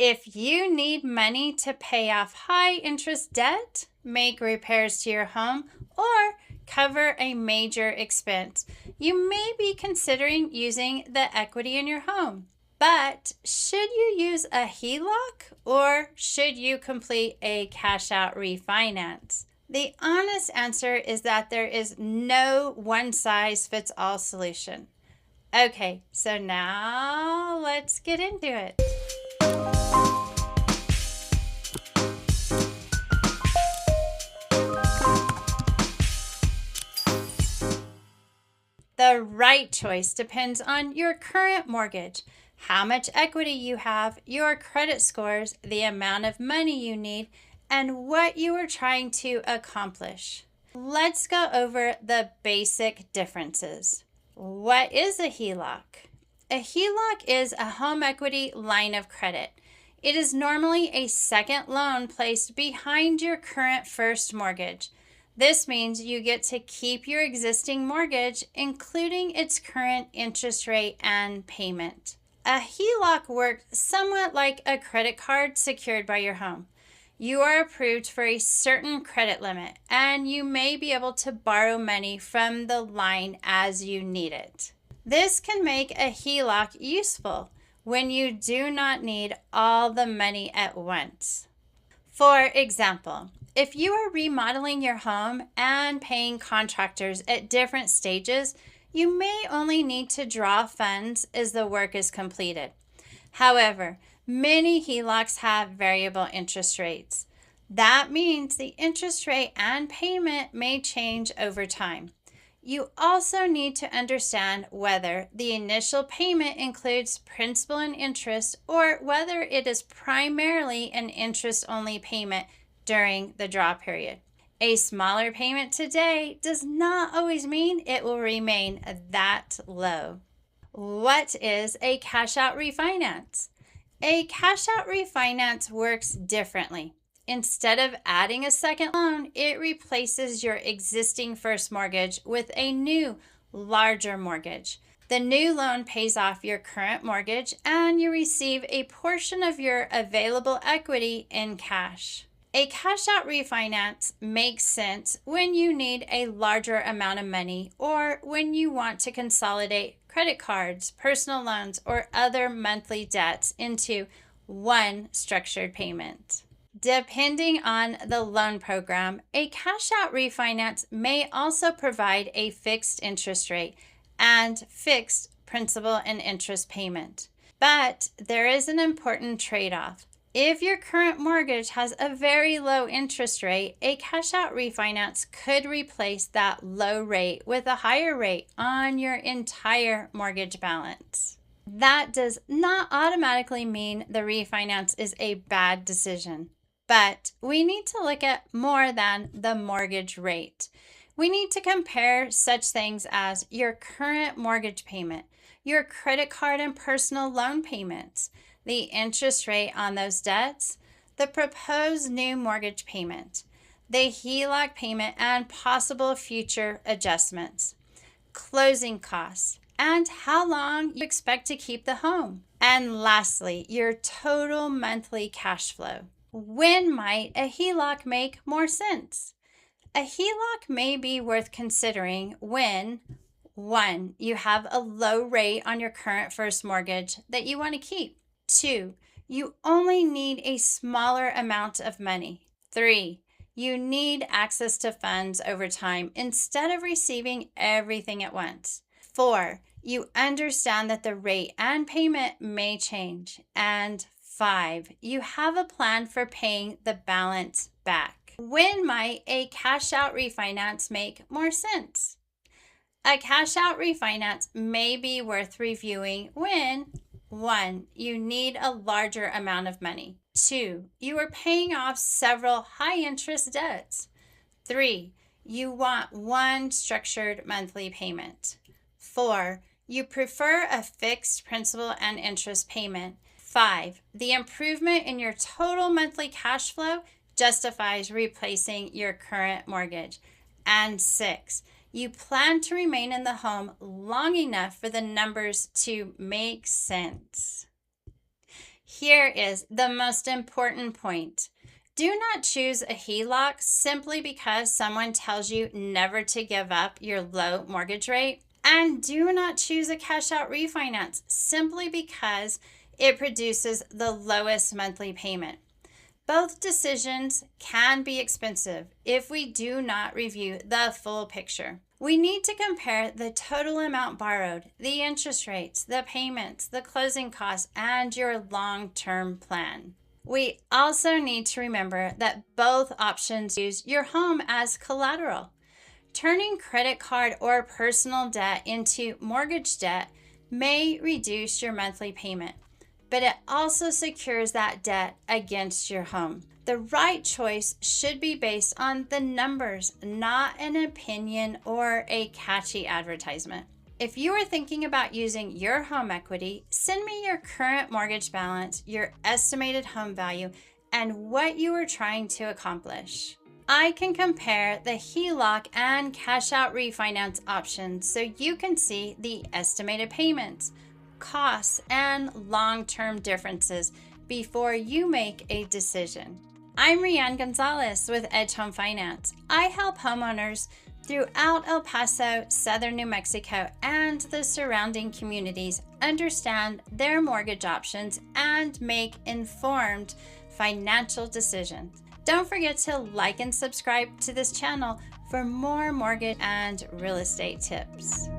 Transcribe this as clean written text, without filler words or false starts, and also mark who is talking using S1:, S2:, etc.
S1: If you need money to pay off high interest debt, make repairs to your home, or cover a major expense, you may be considering using the equity in your home. But should you use a HELOC or should you complete a cash out refinance? The honest answer is that there is no one size fits all solution. Okay, so now let's get into it. The right choice depends on your current mortgage, how much equity you have, your credit scores, the amount of money you need, and what you are trying to accomplish. Let's go over the basic differences. What is a HELOC? A HELOC is a home equity line of credit. It is normally a second loan placed behind your current first mortgage. This means you get to keep your existing mortgage, including its current interest rate and payment. A HELOC works somewhat like a credit card secured by your home. You are approved for a certain credit limit, and you may be able to borrow money from the line as you need it. This can make a HELOC useful when you do not need all the money at once. For example, if you are remodeling your home and paying contractors at different stages, you may only need to draw funds as the work is completed. However, many HELOCs have variable interest rates. That means the interest rate and payment may change over time. You also need to understand whether the initial payment includes principal and interest or whether it is primarily an interest-only payment during the draw period. A smaller payment today does not always mean it will remain that low. What is a cash-out refinance? A cash-out refinance works differently. Instead of adding a second loan, it replaces your existing first mortgage with a new, larger mortgage. The new loan pays off your current mortgage and you receive a portion of your available equity in cash. A cash-out refinance makes sense when you need a larger amount of money or when you want to consolidate credit cards, personal loans, or other monthly debts into one structured payment. Depending on the loan program, a cash-out refinance may also provide a fixed interest rate and fixed principal and interest payment. But there is an important trade-off. If your current mortgage has a very low interest rate, a cash-out refinance could replace that low rate with a higher rate on your entire mortgage balance. That does not automatically mean the refinance is a bad decision, but we need to look at more than the mortgage rate. We need to compare such things as your current mortgage payment, your credit card and personal loan payments, the interest rate on those debts, the proposed new mortgage payment, the HELOC payment and possible future adjustments, closing costs, and how long you expect to keep the home. And lastly, your total monthly cash flow. When might a HELOC make more sense? A HELOC may be worth considering when 1. You have a low rate on your current first mortgage that you want to keep. 2. You only need a smaller amount of money. 3. You need access to funds over time instead of receiving everything at once. 4. You understand that the rate and payment may change. And 5. You have a plan for paying the balance back. When might a cash-out refinance make more sense? A cash-out refinance may be worth reviewing when 1. You need a larger amount of money. 2. You are paying off several high-interest debts. 3. You want one structured monthly payment. 4. You prefer a fixed principal and interest payment. 5. The improvement in your total monthly cash flow justifies replacing your current mortgage. And 6. You plan to remain in the home long enough for the numbers to make sense. Here is the most important point. Do not choose a HELOC simply because someone tells you never to give up your low mortgage rate. And do not choose a cash out refinance simply because it produces the lowest monthly payment. Both decisions can be expensive if we do not review the full picture. We need to compare the total amount borrowed, the interest rates, the payments, the closing costs, and your long-term plan. We also need to remember that both options use your home as collateral. Turning credit card or personal debt into mortgage debt may reduce your monthly payment, but it also secures that debt against your home. The right choice should be based on the numbers, not an opinion or a catchy advertisement. If you are thinking about using your home equity, send me your current mortgage balance, your estimated home value, and what you are trying to accomplish. I can compare the HELOC and cash out refinance options so you can see the estimated payments, costs, and long-term differences before you make a decision. I'm ReAnn Gonzalez with Edge Home Finance. I help homeowners throughout El Paso, southern New Mexico, and the surrounding communities understand their mortgage options and make informed financial decisions. Don't forget to like and subscribe to this channel for more mortgage and real estate tips.